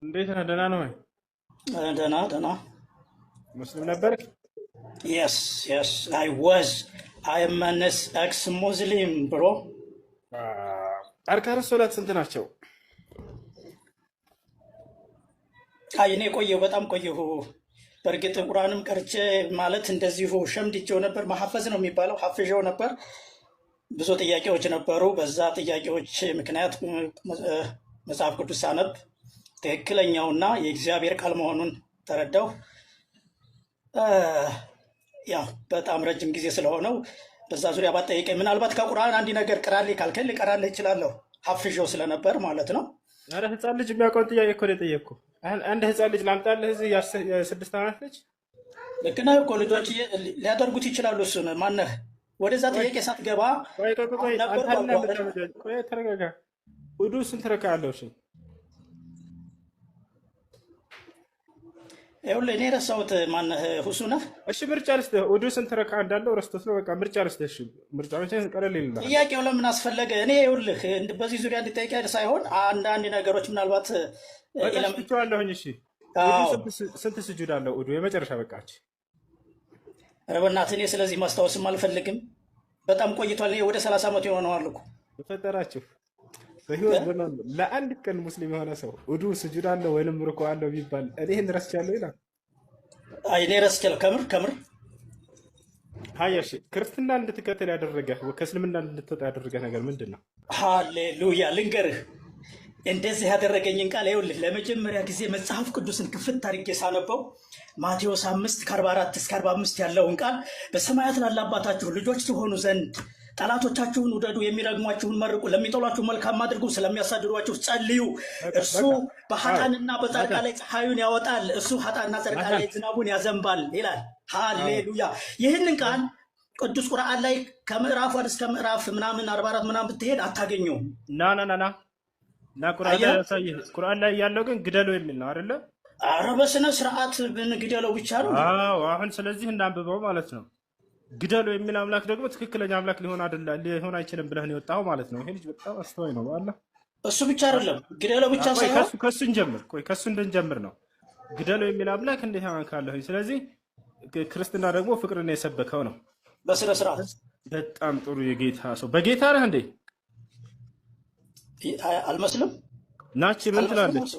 እንዴት ነህ? ደህና ነው ወይ? ደህና ሙስሊም ነበር? yes yes I am an ex-Muslim bro አርካን ሶላት ስንት ናቸው? እኔ ቆየሁ በጣም ቆየሁ። በእርግጥ ቁርአንም ቀርቼ ማለት እንደዚሁ ሸምድጄው ነበር። ማሐፈዝ ነው የሚባለው፣ ሐፍዤው ነበር። ብዙ ጥያቄዎች ነበሩ። በዛ ጥያቄዎች ምክንያት መጽሐፍ ቅዱስ ሳነብ ትክክለኛውና የእግዚአብሔር ቃል መሆኑን ተረዳሁ። ያው በጣም ረጅም ጊዜ ስለሆነው በዛ ዙሪያ ባጠይቀኝ ምናልባት ከቁርአን አንድ ነገር ቅራልኝ ካልከኝ ልቀራልህ እችላለሁ። ሐፍዤው ስለነበር ማለት ነው። ኧረ ህፃን ልጅ የሚያውቀውን ጥያቄ እኮ ነው የጠየቅኩህ። አንድ ህፃን ልጅ ላምጣልህ? እዚህ የ6 ዓመት ልጅ ልክ ነህ እኮ ልጆች ሊያደርጉት ይችላሉ። እሱን ማነህ ወደዛ ጥያቄ ሳትገባ ቆይ ተረጋጋ። ውዱ ስንት ረካ አለው? እሺ ይኸውልህ እኔ ረሳሁት። ማነህ ሁሱ ነህ? እሺ ምርጫ ልስጥህ። ውዱ ስንት ረካ እንዳለው ረስቶት ነው። በቃ ምርጫ ልስጥህ። እሺ ምርጫ ቀለል ይልናል። ጥያቄው ለምን አስፈለገ? እኔ ይኸውልህ በዚህ ዙሪያ እንድጠይቅ ሳይሆን አንዳንድ ነገሮች ምናልባት በቃችኋለሁኝ። እሺ ስንት ስጁድ አለው ውዱ? የመጨረሻ በቃች። ኧረ በእናትህ እኔ ስለዚህ ማስታወስም አልፈልግም። በጣም ቆይቷል። እኔ ወደ 30 ዓመት የሆነዋል እኮ በፈጠራችሁ። በህይወት ለአንድ ቀን ሙስሊም የሆነ ሰው ውዱ ስጁድ አለው ወይንም ሩኩዕ አለው ቢባል እኔ ይህን ረስቻለሁ ይላል። አይ እኔ ረስቻለሁ ከምር። ሀያ ሺ ክርስትና እንድትከተል ያደረገ ከእስልምና እንድትወጣ ያደረገ ነገር ምንድን ነው? ሃሌሉያ ልንገርህ፣ እንደዚህ ያደረገኝን ቃል ይኸውልህ። ለመጀመሪያ ጊዜ መጽሐፍ ቅዱስን ክፍት አድርጌ ሳነበው ማቴዎስ 5 ከ44 እስከ 45 ያለውን ቃል በሰማያት ላለ አባታችሁ ልጆች ትሆኑ ዘንድ ጠላቶቻችሁን ውደዱ፣ የሚረግሟችሁን መርቁ፣ ለሚጠሏችሁ መልካም አድርጉ፣ ስለሚያሳድዷችሁ ጸልዩ። እርሱ በኃጥአንና በጻድቃን ላይ ፀሐዩን ያወጣል፣ እሱ ኃጥአንና ጻድቃን ላይ ዝናቡን ያዘንባል ይላል። ሃሌሉያ። ይህንን ቃል ቅዱስ ቁርአን ላይ ከምዕራፍ 1 እስከ ምዕራፍ ምናምን 44 ምናምን ብትሄድ አታገኘውም። ና ቁርአን ላይ ያለው ግን ግደሉ የሚል ነው አይደለ? ኧረ በስነ ስርዓት ግደለው ብቻ ነው። አሁን ስለዚህ እናንብበው ማለት ነው። ግደሉ የሚል አምላክ ደግሞ ትክክለኛ አምላክ ሊሆን አይችልም ብለህ ነው የወጣኸው ማለት ነው። ይሄ ልጅ በጣም አስተዋይ ነው። ባላ እሱ ብቻ አይደለም ግደለው ብቻ ሳይሆን ከሱ እንጀምር። ከሱ እንድንጀምር ነው። ግደሉ የሚል አምላክ እንዴት ያንካለሁ? ስለዚህ ክርስትና ደግሞ ፍቅርን የሰበከው ነው በስነ ስርዓት። በጣም ጥሩ የጌታ ሰው። በጌታ ነህ እንዴ? አልመስልም። ናች ምን ትላለች?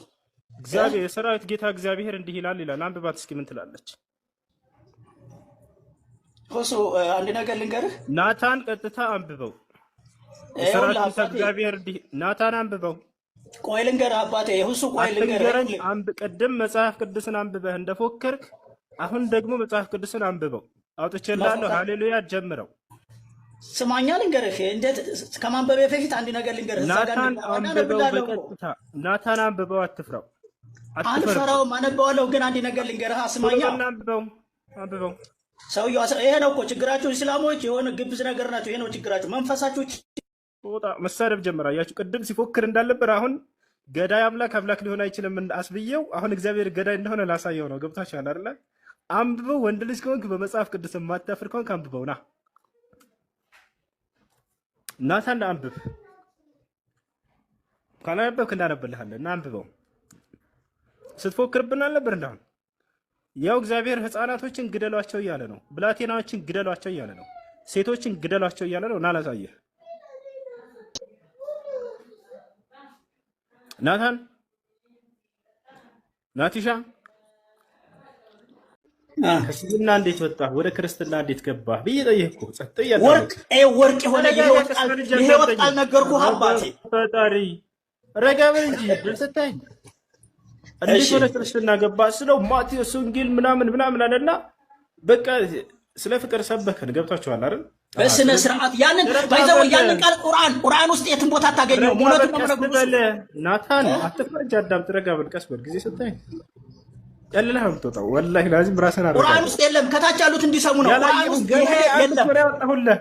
እግዚአብሔር የሰራዊት ጌታ እግዚአብሔር እንዲህ ይላል ይላል። አንብባት እስኪ ምን ትላለች? ሁሱ አንድ ነገር ልንገርህ። ናታን ቀጥታ አንብበው። የሰራዊት ጌታ እግዚአብሔር እንዲህ ናታን አንብበው። ቆይ ልንገርህ አባቴ ሁሱ፣ ቆይ ልንገርህ። ቅድም መጽሐፍ ቅዱስን አንብበህ እንደፎከርክ አሁን ደግሞ መጽሐፍ ቅዱስን አንብበው። አውጥቼልሃለሁ። ሃሌሉያ ጀምረው። ስማኛ ልንገርህ። እንዴት ከማንበቤ በፊት አንድ ነገር ልንገርህ። ናታን አንብበው በቀጥታ ናታን አንብበው። አትፍራው። አልፈራውም፣ አነበዋለሁ። ግን አንድ ነገር ልንገርህ። ስማኛ አንብበው። ሰውየው ይሄ ነው እኮ ችግራችሁ። እስላሞች የሆነ ግብዝ ነገር ናቸው። ይሄ ነው ችግራችሁ። መንፈሳችሁ ወጣ መሳደብ ጀመረ። አያችሁ ቅድም ሲፎክር እንዳልነበር አሁን ገዳይ አምላክ ሊሆን አይችልም አስብየው። አሁን እግዚአብሔር ገዳይ እንደሆነ ላሳየው ነው። ገብታችኋል አይደለ? አንብበው። ወንድ ልጅ ከሆንክ በመጽሐፍ ቅዱስ የማታፍር ከሆንክ አንብበው። ናታን አንብብ። ካላነበብክ እንዳነብልሃለን እና አንብበው። ስትፎክርብን አልነበር እንዳሁን? ያው እግዚአብሔር ሕፃናቶችን ግደሏቸው እያለ ነው። ብላቴናዎችን ግደሏቸው እያለ ነው። ሴቶችን ግደሏቸው እያለ ነው። እና ላሳየህ ናታን ናቲሻ ከእስልምና እንዴት ወጣ ወደ ክርስትና እንዴት ገባ ብዬ ጠየቅኩህ። ጸጥ እያለ ወርቅ የሆነ የህይወት ቃል ነገርኩህ አባቴ። ፈጣሪ ረጋ በል እንጂ ደርሰታኝ እንዴት ወደ ክርስትና ገባ ስለው ማቴዎስ ወንጌል ምናምን አለና በቃ ስለ ፍቅር ሰበከን። ገብታችኋል አይደል? በስነ ስርዓት ያንን ቃል ቁርአን ውስጥ የትም ቦታ አታገኘውም። ናታን አትፍረጅ፣ አዳምጥ፣ ረጋ በል፣ ቀስ በል። ጊዜ ስታይ ያለህ አምጥተው ወላሂ ላዚም ራስን አረጋ። ቁርአን ውስጥ የለም። ከታች ያሉት እንዲሰሙ ነው። ቁርአን ውስጥ ይሄ የለም። ያወጣሁልህ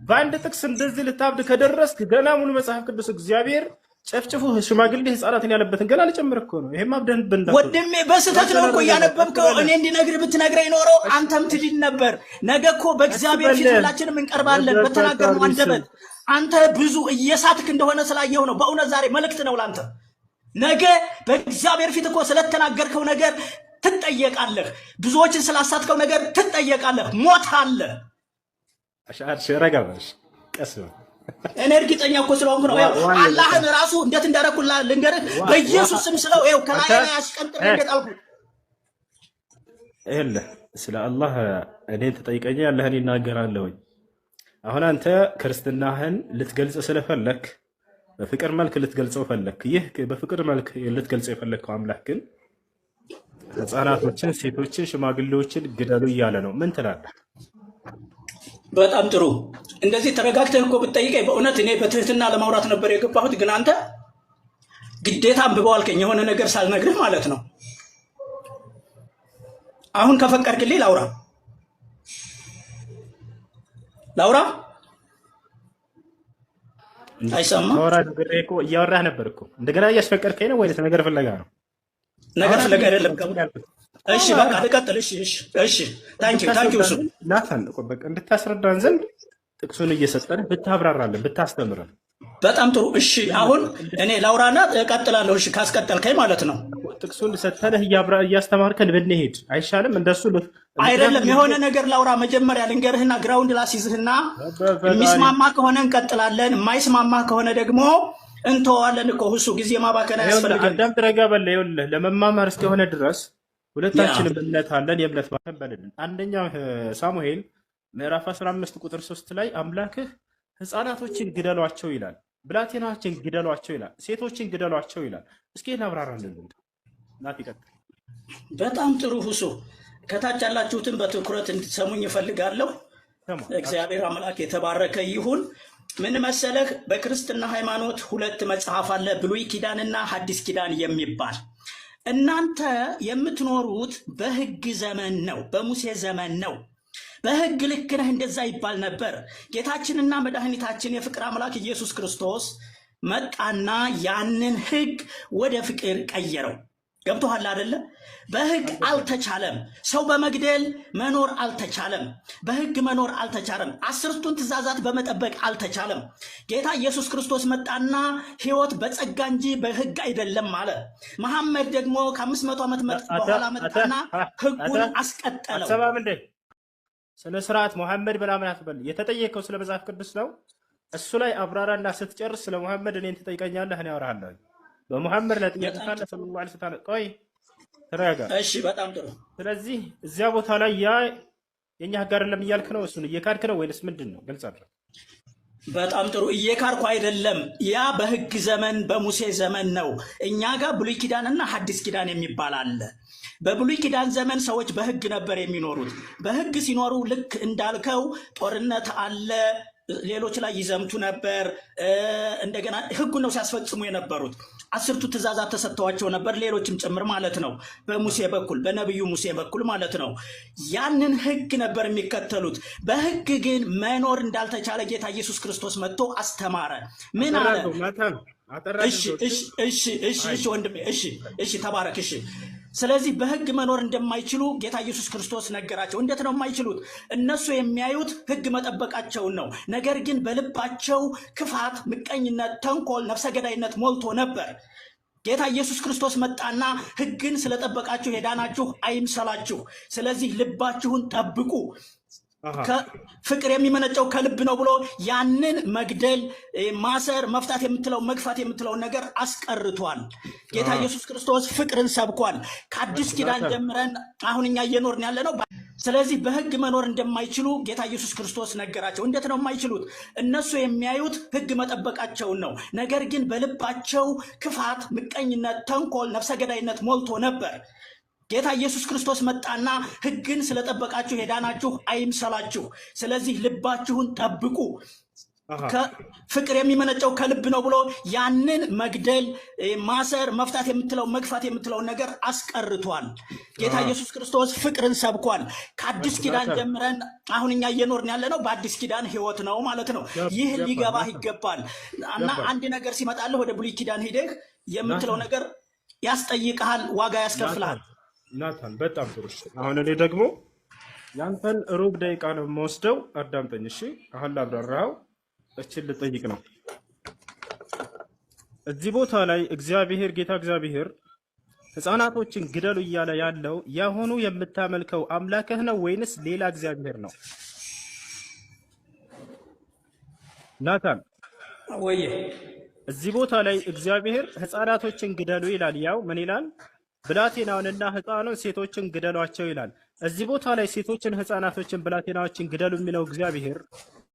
በአንድ ጥቅስ እንደዚህ ልታብድ ከደረስክ ገና ሙሉ መጽሐፍ ቅዱስ እግዚአብሔር ጨፍጭፉ ሽማግሌ ህፃናትን ያለበትን ገና ልጨምር እኮ ነው። ይሄማ አብደን ብንዳ ወንድሜ በስህተት ነው እኮ እያነበብከው። እኔ እንዲነግርህ ብትነግረኝ ኖረው አንተም ትድን ነበር። ነገ እኮ በእግዚአብሔር ፊት ሁላችንም እንቀርባለን በተናገርነው አንደበት። አንተ ብዙ እየሳትክ እንደሆነ ስላየው ነው። በእውነት ዛሬ መልእክት ነው ላንተ። ነገ በእግዚአብሔር ፊት እኮ ስለተናገርከው ነገር ትጠየቃለህ። ብዙዎችን ስላሳትከው ነገር ትጠየቃለህ። ሞት አለ። ረጋባሽ ቀስ እኔ እርግጠኛ እኮ ስለሆንኩ ነው። አላህን ራሱ እንዴት እንዳደረኩላ ልንገርህ። በኢየሱስ ስም ስለው ይኸው ከላይ ላይ አሽቀንጥሬ እንደጣልኩት። ይኸውልህ ስለ አላህ እኔን ትጠይቀኛለህ፣ እኔ እናገራለሁኝ። አሁን አንተ ክርስትናህን ልትገልጽ ስለፈለክ በፍቅር መልክ ልትገልጸው ፈለክ። ይህ በፍቅር መልክ ልትገልጸው የፈለግከው አምላክ ግን ህፃናቶችን፣ ሴቶችን፣ ሽማግሌዎችን ግደሉ እያለ ነው። ምን ትላለህ? በጣም ጥሩ። እንደዚህ ተረጋግተህ እኮ ብትጠይቀኝ በእውነት እኔ በትህትና ለማውራት ነበር የገባሁት። ግን አንተ ግዴታ አንብበው አልከኝ፣ የሆነ ነገር ሳልነግርህ ማለት ነው። አሁን ከፈቀድክልኝ ላውራ አይሰማም? እያወራህ ነበር እኮ እንደገና እያስፈቀድከኝ ነው ወይስ ነገር ፍለጋ ነው? ነገር ፍለጋ አይደለም። እሺ በቃ ልቀጥል። እሺ ታንኪዩ እሱ ናታን በቃ እንድታስረዳን ዘንድ ጥቅሱን እየሰጠን ብታብራራለን ብታስተምረን በጣም ጥሩ። እሺ አሁን እኔ ላውራና እቀጥላለሁ። እሺ ካስቀጠልከኝ ማለት ነው። ጥቅሱን ሰተንህ እያስተማርከን ብንሄድ አይሻልም? እንደሱ አይደለም። የሆነ ነገር ላውራ መጀመሪያ ልንገርህና ግራውንድ ላስይዝህና የሚስማማ ከሆነ እንቀጥላለን፣ የማይስማማ ከሆነ ደግሞ እንተዋለን እኮ። እሱ ጊዜ ማባከን አያስፈልግም። አዳም ትረጋ በለ። ይኸውልህ ለመማማር እስከሆነ ድረስ ሁለታችንም እምነት አለን። የእምነት ባተን በልልን። አንደኛ ሳሙኤል ምዕራፍ 15 ቁጥር 3 ላይ አምላክህ ህፃናቶችን ግደሏቸው ይላል፣ ብላቴናዎችን ግደሏቸው ይላል፣ ሴቶችን ግደሏቸው ይላል። እስኪ እናብራራለን። ናት ይቀጥል። በጣም ጥሩ ሁሱ። ከታች ያላችሁትን በትኩረት እንድትሰሙኝ እፈልጋለሁ። እግዚአብሔር አምላክ የተባረከ ይሁን። ምን መሰለህ፣ በክርስትና ሃይማኖት ሁለት መጽሐፍ አለ፣ ብሉይ ኪዳንና ሐዲስ ኪዳን የሚባል። እናንተ የምትኖሩት በህግ ዘመን ነው፣ በሙሴ ዘመን ነው። በህግ ልክ ነህ እንደዛ ይባል ነበር። ጌታችንና መድኃኒታችን የፍቅር አምላክ ኢየሱስ ክርስቶስ መጣና ያንን ህግ ወደ ፍቅር ቀየረው። ገብቶሃል አይደለ? በህግ አልተቻለም። ሰው በመግደል መኖር አልተቻለም። በህግ መኖር አልተቻለም። 10ቱን ትእዛዛት በመጠበቅ አልተቻለም። ጌታ ኢየሱስ ክርስቶስ መጣና ህይወት በጸጋ እንጂ በህግ አይደለም አለ። መሐመድ ደግሞ ከ500 ዓመት በኋላ መጣና ህጉን አስቀጠለው። ስነ ስርዓት መሐመድ ምናምን አትበል። የተጠየቀው ስለ መጽሐፍ ቅዱስ ነው። እሱ ላይ አብራራና ስትጨርስ ስለ መሐመድ እኔን ትጠይቀኛለህ፣ እኔ አወራሃለሁ። በመሐመድ ላይ ጥያቄ ካለ ሰለላሁ ዐለይሂ ወሰለም ቆይ ተረጋጋ። እሺ በጣም ጥሩ። ስለዚህ እዚያ ቦታ ላይ ያ የኛ ህግ አይደለም እያልክ ነው? እሱን እየካድክ ነው ወይስ ምንድን ነው? ግልጽ አድርግ። በጣም ጥሩ። እየካድኩ አይደለም። ያ በህግ ዘመን በሙሴ ዘመን ነው። እኛ ጋር ብሉይ ኪዳንና ሐዲስ ኪዳን የሚባል አለ። በብሉይ ኪዳን ዘመን ሰዎች በህግ ነበር የሚኖሩት። በህግ ሲኖሩ ልክ እንዳልከው ጦርነት አለ፣ ሌሎች ላይ ይዘምቱ ነበር። እንደገና ህጉን ነው ሲያስፈጽሙ የነበሩት። 10ቱ ትእዛዛት ተሰጥተዋቸው ነበር፣ ሌሎችም ጭምር ማለት ነው። በሙሴ በኩል በነቢዩ ሙሴ በኩል ማለት ነው። ያንን ህግ ነበር የሚከተሉት። በህግ ግን መኖር እንዳልተቻለ ጌታ ኢየሱስ ክርስቶስ መጥቶ አስተማረ። ምን አለ? እሺ ወንድሜ፣ እሺ ተባረክ። እሺ ስለዚህ በህግ መኖር እንደማይችሉ ጌታ ኢየሱስ ክርስቶስ ነገራቸው። እንዴት ነው የማይችሉት? እነሱ የሚያዩት ህግ መጠበቃቸውን ነው። ነገር ግን በልባቸው ክፋት፣ ምቀኝነት፣ ተንኮል፣ ነፍሰ ገዳይነት ሞልቶ ነበር። ጌታ ኢየሱስ ክርስቶስ መጣና ህግን ስለጠበቃችሁ የዳናችሁ አይምሰላችሁ፣ ስለዚህ ልባችሁን ጠብቁ፣ ፍቅር የሚመነጨው ከልብ ነው ብሎ ያንን መግደል፣ ማሰር፣ መፍታት የምትለው መግፋት የምትለውን ነገር አስቀርቷል። ጌታ ኢየሱስ ክርስቶስ ፍቅርን ሰብኳል። ከአዲስ ኪዳን ጀምረን አሁን እኛ እየኖርን ያለ ነው። ስለዚህ በህግ መኖር እንደማይችሉ ጌታ ኢየሱስ ክርስቶስ ነገራቸው። እንዴት ነው የማይችሉት? እነሱ የሚያዩት ህግ መጠበቃቸውን ነው። ነገር ግን በልባቸው ክፋት፣ ምቀኝነት፣ ተንኮል፣ ነፍሰ ገዳይነት ሞልቶ ነበር። ጌታ ኢየሱስ ክርስቶስ መጣና ህግን ስለጠበቃችሁ የዳናችሁ አይምሰላችሁ፣ ስለዚህ ልባችሁን ጠብቁ፣ ፍቅር የሚመነጨው ከልብ ነው ብሎ ያንን መግደል፣ ማሰር፣ መፍታት የምትለው መግፋት የምትለውን ነገር አስቀርቷል። ጌታ ኢየሱስ ክርስቶስ ፍቅርን ሰብኳል። ከአዲስ ኪዳን ጀምረን አሁን እኛ እየኖርን ያለ ነው በአዲስ ኪዳን ህይወት ነው ማለት ነው። ይህ ሊገባህ ይገባል። እና አንድ ነገር ሲመጣልህ ወደ ብሉይ ኪዳን ሂደህ የምትለው ነገር ያስጠይቅሃል፣ ዋጋ ያስከፍልሃል። ናታን በጣም ጥሩ። አሁን እኔ ደግሞ ያንተን ሩብ ደቂቃ ነው የምወስደው። አዳምጠኝ እሺ። አሁን ላብራራው እችን ልጠይቅ ነው። እዚህ ቦታ ላይ እግዚአብሔር ጌታ እግዚአብሔር ሕፃናቶችን ግደሉ እያለ ያለው የአሁኑ የምታመልከው አምላክህ ነው ወይንስ ሌላ እግዚአብሔር ነው? ናታን ወይ እዚህ ቦታ ላይ እግዚአብሔር ሕፃናቶችን ግደሉ ይላል። ያው ምን ይላል? ብላቴናውንና ሕፃኑን ሴቶችን ግደሏቸው ይላል። እዚህ ቦታ ላይ ሴቶችን፣ ሕፃናቶችን፣ ብላቴናዎችን ግደሉ የሚለው እግዚአብሔር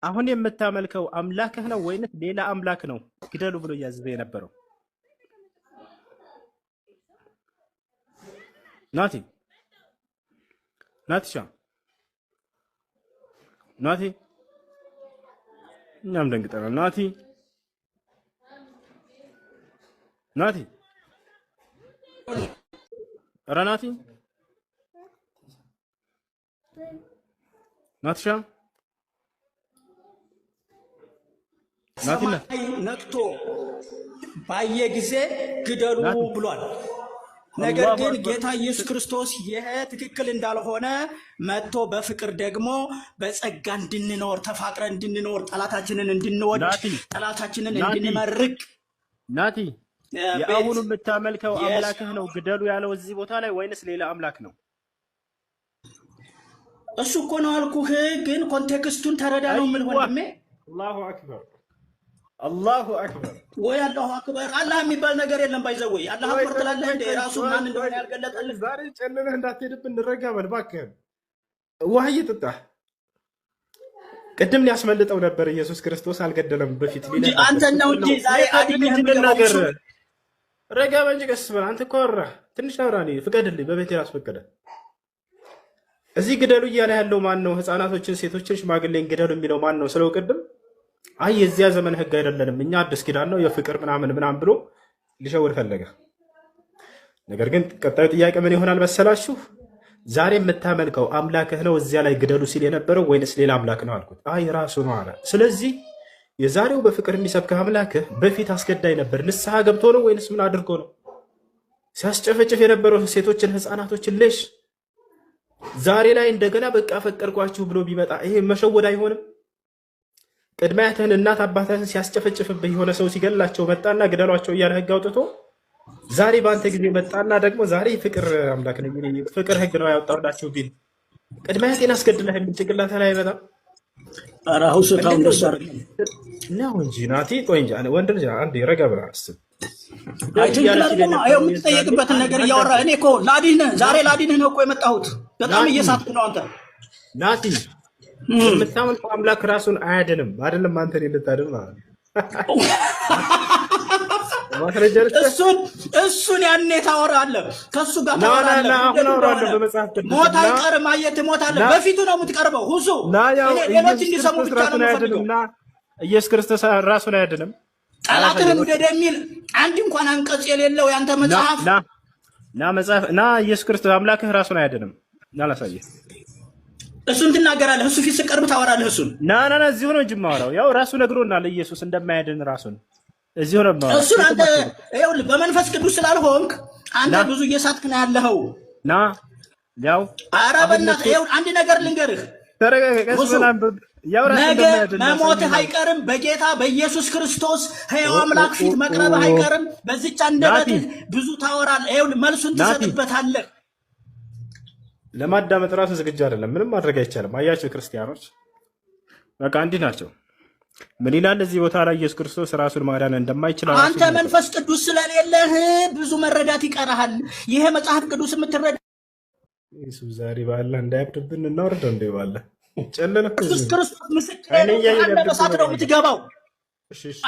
አሁን የምታመልከው አምላክህ ነው ወይንስ ሌላ አምላክ ነው ግደሉ ብሎ እያዘዘ የነበረው? ናቲ ናቲሻ ናቲ እኛም ደንግጠናል። ናቲ ናቲ ኧረ ናቲ ናቲሻ ናቲና ሰማይ ነቅቶ ባየ ጊዜ ግደሉ ብሏል። ነገር ግን ጌታ ኢየሱስ ክርስቶስ ይሄ ትክክል እንዳልሆነ መጥቶ በፍቅር ደግሞ በጸጋ እንድንኖር ተፋቅረን እንድንኖር ጠላታችንን እንድንወድ ጠላታችንን እንድንመርቅ ናቲ የአሁኑ የምታመልከው አምላክህ ነው ግደሉ ያለው እዚህ ቦታ ላይ ወይንስ ሌላ አምላክ ነው? እሱ እኮ ነው አልኩህ። ግን ኮንቴክስቱን ተረዳ ነው ምን ወንድሜ። አላሁ አክበር አላሁ አክበር ወይ አላሁ አክበር። አላህ የሚባል ነገር የለም። ባይዘወይ አላህ አክበር ትላለህ እንደ ራሱ ማን እንደሆነ ያልገለጠልህ። ዛሬ ጨልለህ እንዳትሄድብን እንረጋ በል እባክህ። ውሃ እየጠጣህ ቅድም ሊያስመልጠው ነበር ኢየሱስ ክርስቶስ አልገደለም። በፊት አንተ ነው እንጂ ዛሬ አዲስ ነገር ረጋ በእንጂ ቀስ በል። አንተ እኮ አወራህ ትንሽ አውራ። ፍቀድልኝ በቤቴ ያስፈቀደ እዚህ ግደሉ እያለ ያለው ማን ነው? ህፃናቶችን፣ ሴቶችን፣ ሽማግሌን ግደሉ የሚለው ማን ነው ስለው ቅድም አይ የዚያ ዘመን ህግ አይደለንም እኛ አዲስ ኪዳን ነው የፍቅር ምናምን ብሎ ሊሸውር ፈለገ። ነገር ግን ቀጣዩ ጥያቄ ምን ይሆናል መሰላችሁ? ዛሬ የምታመልከው አምላክህ ነው እዚያ ላይ ግደሉ ሲል የነበረው ወይንስ ሌላ አምላክ ነው አልኩት። አይ ራሱ ነው አለ። ስለዚህ የዛሬው በፍቅር የሚሰብክህ አምላክህ በፊት አስገዳይ ነበር። ንስሐ ገብቶ ነው ወይንስ ምን አድርጎ ነው ሲያስጨፈጭፍ የነበረው ሴቶችን፣ ህፃናቶችን? ልሽ ዛሬ ላይ እንደገና በቃ ፈቀድኳችሁ ብሎ ቢመጣ ይሄ መሸወድ አይሆንም? ቅድሚያትህን እናት አባትህን ሲያስጨፈጭፍብህ የሆነ ሰው ሲገላቸው መጣና ግደሏቸው እያለ ህግ አውጥቶ ዛሬ በአንተ ጊዜ መጣና ደግሞ ዛሬ ፍቅር አምላክ ነኝ ፍቅር ህግ ነው ያወጣሁላችሁ ቢል ቅድሚያቴን አስገድለህ የሚል ጭንቅላት ላይ አይመጣም? ኧረ ሁስታው እንደሱ አይደለም ነው እንጂ ናቲ። ቆይ እንጂ ወንድ ልጅ አንዴ ረጋ ብለህ አስብ። የምትጠየቅበትን ነገር እያወራ እኔ እኮ ላዲንህ ዛሬ ላዲንህ ነው እኮ የመጣሁት። በጣም እየሳትኩ ነው አንተ ናቲ። የምታመልከው አምላክ ራሱን አያድንም አይደለም አንተን ልታድን ማለት ነው። እሱን ያኔ ታወራለህ፣ ከእሱ ጋር ታወራለህ። ሞት አይቀርም፣ አየህ ትሞታለህ። በፊቱ ነው የምትቀርበው። ሁሱ ሌሎች እንዲሰሙ ብቻ ነው የምፈልገው። ኢየሱስ ክርስቶስ ራሱን አያድንም። ጠላትህን ውደድ የሚል አንድ እንኳን አንቀጽ የሌለው ያንተ መጽሐፍ ና ኢየሱስ ክርስቶስ አምላክህ ራሱን አያድንም። ላሳየህ። እሱን ትናገራለህ፣ እሱ ፊት ስቀርብ ታወራለህ። እሱን ና እዚሁ ነው እንጂ የማወራው። ያው ራሱ ነግሮናል ኢየሱስ እንደማያድን ራሱን እዚሁ ነው የማወራው። እሱን አንተ ይኸውልህ በመንፈስ ቅዱስ ስላልሆንክ አንተ ብዙ እየሳትክ ነው ያለኸው። ያው ኧረ በእናትህ ይኸውልህ አንድ ነገር ልንገርህ። ተረጋጋ። ነገ መሞትህ አይቀርም። በጌታ በኢየሱስ ክርስቶስ ሕያው አምላክ ፊት መቅረብህ አይቀርም። በዚች አንደበትህ ብዙ ታወራለህ። ይኸውልህ መልሱን ትሰጥበታለህ። ለማዳመጥ ራሱ ዝግጁ አይደለም። ምንም ማድረግ አይቻልም። አያቸው ክርስቲያኖች በቃ እንዲህ ናቸው። ምን ይላል እዚህ ቦታ ላይ ኢየሱስ ክርስቶስ ራሱን ማዳን እንደማይችል አንተ መንፈስ ቅዱስ ስለሌለህ ብዙ መረዳት ይቀርሃል። ይሄ መጽሐፍ ቅዱስ የምትረዳ ኢየሱስ ዛሬ ባላ እንዳያብድብን እናወርደው እንደ ባላ ጨለለ ኢየሱስ ክርስቶስ ምስክር ነው። በሳት ነው የምትገባው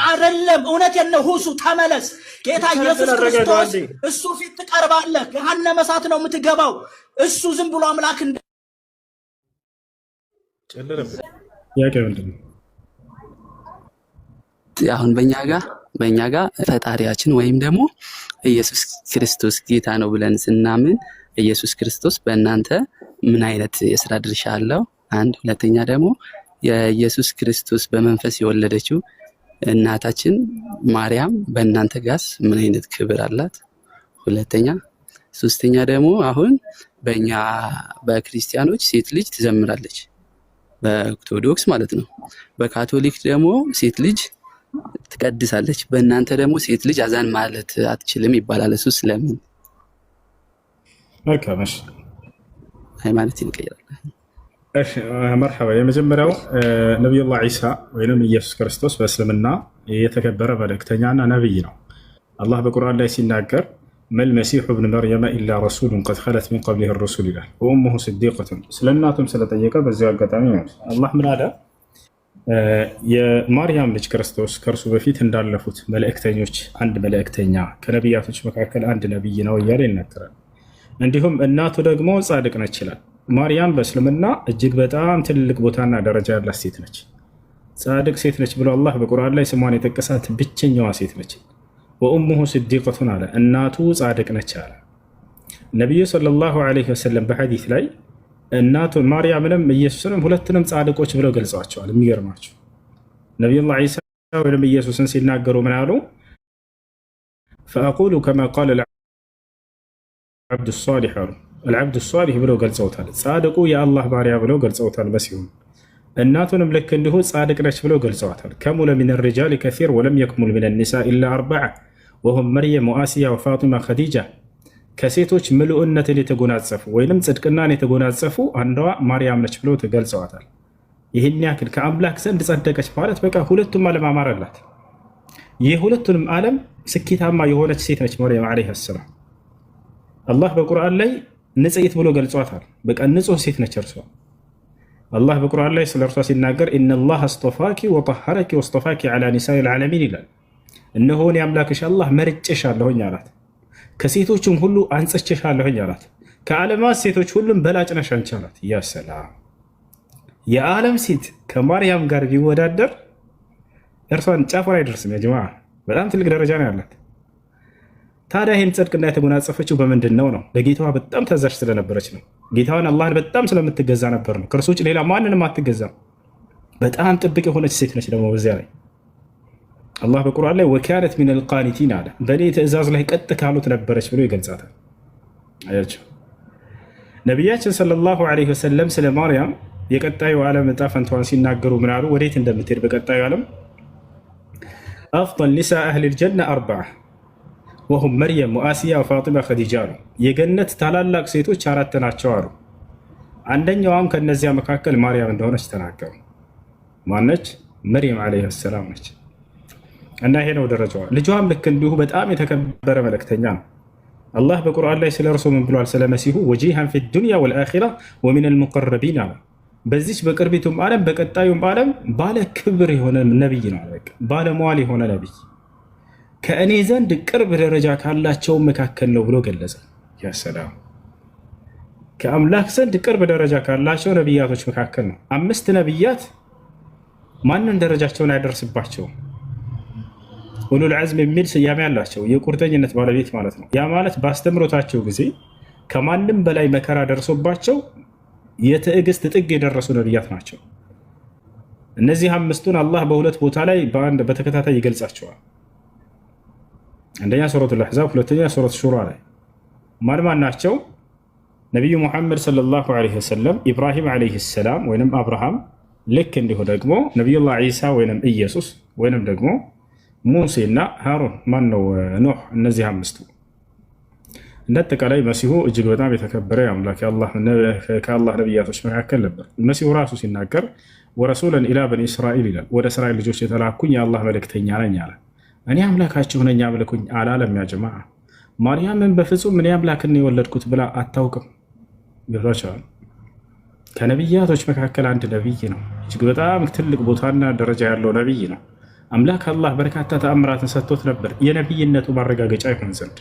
አይደለም። እውነቴን ነው። ሁሱ ተመለስ። ጌታ ኢየሱስ ክርስቶስ እሱ ፊት ትቀርባለህ። ገሃነመ እሳት ነው የምትገባው። እሱ ዝም ብሎ አምላክ እንደ ጨለለ ያቀ ምንድነው? አሁን በእኛ ጋር ፈጣሪያችን ወይም ደግሞ ኢየሱስ ክርስቶስ ጌታ ነው ብለን ስናምን ኢየሱስ ክርስቶስ በእናንተ ምን አይነት የስራ ድርሻ አለው? አንድ ሁለተኛ ደግሞ የኢየሱስ ክርስቶስ በመንፈስ የወለደችው እናታችን ማርያም በእናንተ ጋስ ምን አይነት ክብር አላት? ሁለተኛ ሶስተኛ ደግሞ አሁን በእኛ በክርስቲያኖች ሴት ልጅ ትዘምራለች፣ በኦርቶዶክስ ማለት ነው። በካቶሊክ ደግሞ ሴት ልጅ ትቀድሳለች። በእናንተ ደግሞ ሴት ልጅ አዛን ማለት አትችልም ይባላል። እሱ ስለምን መልካም። እሺ ሃይማኖት ይቀየራል? እሺ መርሐባ። የመጀመሪያው ነቢዩላህ ዒሳ ወይንም ኢየሱስ ክርስቶስ በእስልምና የተከበረ መልእክተኛና ነቢይ ነው። አላህ በቁርአን ላይ ሲናገር መልመሲሑ ብን መርየመ ኢላ ረሱሉን ቀድ ኸለት ሚን ቀብሊህ ሩሱል ይላል። ወኡሙሁ ስዲቀቱን። ስለ እናቱም ስለጠየቀ በዚህ አጋጣሚ አላህ ምን አለ? የማርያም ልጅ ክርስቶስ ከእርሱ በፊት እንዳለፉት መልእክተኞች አንድ መልእክተኛ፣ ከነቢያቶች መካከል አንድ ነቢይ ነው እያለ ይናገራል። እንዲሁም እናቱ ደግሞ ጻድቅ ነች ይላል። ማርያም በእስልምና እጅግ በጣም ትልቅ ቦታና ደረጃ ያላት ሴት ነች። ጻድቅ ሴት ነች ብሎ አላህ በቁርአን ላይ ስሟን የጠቀሳት ብቸኛዋ ሴት ነች። ወኡሙሁ ስዲቀቱን አለ፣ እናቱ ጻድቅ ነች አለ። ነቢዩ ሰለላሁ ዐለይሂ ወሰለም በሐዲስ ላይ እናቱ ማርያምንም ኢየሱስንም ሁለቱንም ጻድቆች ብለው ገልጸዋቸዋል። የሚገርማቸው ነቢዩላህ ዒሳ ወይም ኢየሱስን ሲናገሩ ምን አሉ? ፈአቁሉ ከማ ቃለ አልዓብዱ ሷሊሕ አሉ። አልዓብዱ ሷሊሕ ብለው ገልጸውታል። ጻድቁ የአላህ ባሪያ ብለው ገልጸውታል መሲሁን። እናቱንም ልክ እንዲሁ ጻድቅ ነች ብለው ገልጸዋታል። ከሙለ ሚን ሪጃል ከሲር ወለም የክሙል ሚን ኒሳ ኢላ አርበዓ ወሁም መርየም ወአሲያ ወፋጢማ ኸዲጃ። ከሴቶች ምልኡነትን የተጎናጸፉ ወይም ጽድቅናን የተጎናጸፉ አንዷ ማርያም ነች ብለው ተገልጸዋታል። ይህን ያክል ከአምላክ ዘንድ ጸደቀች ማለት በቃ ሁለቱም ዓለም አማረላት። ይህ ሁለቱንም ዓለም ስኬታማ የሆነች ሴት ነች መርየም ዓለይሃ ሰላም። አላህ በቁርአን ላይ ንጽሕት ብሎ ገልጿታል። በቃ ንጹህ ሴት ነች እርሷ። አላህ በቁርአን ላይ ስለ እርሷ ሲናገር ኢነላህ አስጠፋኪ ወጠሐረኪ ወስጠፋኪ ዐላ ኒሳኢል ዓለሚን ይላል። እነሆን የአምላክሽ አላህ መርጬሻለሁኝ አላት፣ ከሴቶችም ሁሉ አንጽቼሻለሁኝ አላት፣ ከዓለማት ሴቶች ሁሉም በላጭ ነሽ አንቺ አላት። ያ ሰላም! የዓለም ሴት ከማርያም ጋር ቢወዳደር እርሷን ጫፏን አይደርስም። ያ ጀማዓ በጣም ትልቅ ደረጃ ነው ያላት። ታዲያ ይህን ጽድቅና የተጎናጸፈችው በምንድን ነው? ለጌታዋ በጣም ታዛዥ ስለነበረች ነው። ጌታዋን አላህን በጣም ስለምትገዛ ነበር ነው። ከእርሱ ውጭ ሌላ ማንንም አትገዛም። በጣም ጥብቅ የሆነች ሴት ነች። ደግሞ በዚያ ላይ አላህ በቁርአን ላይ ወካነት ሚነል ቃኒቲን አለ፣ በእኔ ትእዛዝ ላይ ቀጥ ካሉት ነበረች ብሎ ይገልጻታል። አያቸው ነቢያችን ሰለላሁ ዐለይሂ ወሰለም ስለ ማርያም የቀጣዩ ዓለም ዕጣ ፈንታዋን ሲናገሩ ምን አሉ? ወዴት እንደምትሄድ በቀጣዩ ዓለም አፍضل ኒሳኢ አህሊል ጀና አርበዓ ወሁም መርየም ወአሲያ ወፋጢማ ኸዲጃ አሉ። የገነት ታላላቅ ሴቶች አራት ናቸው አሉ። አንደኛዋም ከነዚያ መካከል ማርያም እንደሆነች ተናገሩ። ማነች? መርየም ዓለይሃ ሰላም ነች። እና ይሄ ነው ደረጃዋ። ልጇም ልክ እንዲሁ በጣም የተከበረ መልእክተኛ ነው። አላህ በቁርአን ላይ ስለ እርሱ ምን ብሏል? ስለ መሲሁ ወጂሃን ፊ ዱንያ ወልአኺራ ወሚነል ሙቀረቢን አለ። በዚች በቅርቢቱም ዓለም በቀጣዩም ዓለም ባለ ክብር የሆነ ነቢይ ነው። ባለሟል የሆነ ነቢይ ከእኔ ዘንድ ቅርብ ደረጃ ካላቸው መካከል ነው ብሎ ገለጸ። ያ ሰላም! ከአምላክ ዘንድ ቅርብ ደረጃ ካላቸው ነቢያቶች መካከል ነው። 5 ነቢያት ማንም ደረጃቸውን አይደርስባቸውም። ኡሉል ዐዝም የሚል ስያሜ ያላቸው የቁርጠኝነት ባለቤት ማለት ነው። ያ ማለት በአስተምሮታቸው ጊዜ ከማንም በላይ መከራ ደርሶባቸው የትዕግስት ጥግ የደረሱ ነቢያት ናቸው። እነዚህ 5ቱን አላህ በሁለት ቦታ ላይ በተከታታይ ይገልጻቸዋል። አንደኛ ሱረቱል አሕዛብ፣ ሁለተኛ ሱረት ሹራ ላይ ማን ናቸው? ነቢዩ ሙሐመድ ሰለላሁ ዐለይሂ ወሰለም፣ ኢብራሂም ዐለይሂ ሰላም ወይንም አብርሃም፣ ልክ እንዲሁ ደግሞ ነቢዩላህ ዒሳ ወይንም ኢየሱስ ወይንም ደግሞ ሙሴ እና ሃሩን ማነው ኖህ። እነዚህ 5ቱ እንደ አጠቃላይ መሲሁ እጅግ በጣም የተከበረ አምላክ ከአላህ ነቢያቶች መካከል ነበር። መሲሁ ራሱ ሲናገር ወረሱለን ኢላ በኒ እስራኤል ይላል። ወደ እስራኤል ልጆች የተላኩኝ የአላህ መልእክተኛ ነኝ አለ። እኔ አምላካችሁ ነኝ አምልኩኝ አላለም። ያ ጀማዓ ማርያምን በፍጹም እኔ አምላክን የወለድኩት ብላ አታውቅም። ገብቷቸዋል። ከነቢያቶች መካከል አንድ ነቢይ ነው። እጅግ በጣም ትልቅ ቦታና ደረጃ ያለው ነቢይ ነው። አምላክ አላህ በርካታ ተአምራትን ሰጥቶት ነበር የነቢይነቱ ማረጋገጫ ይሆን ዘንድ።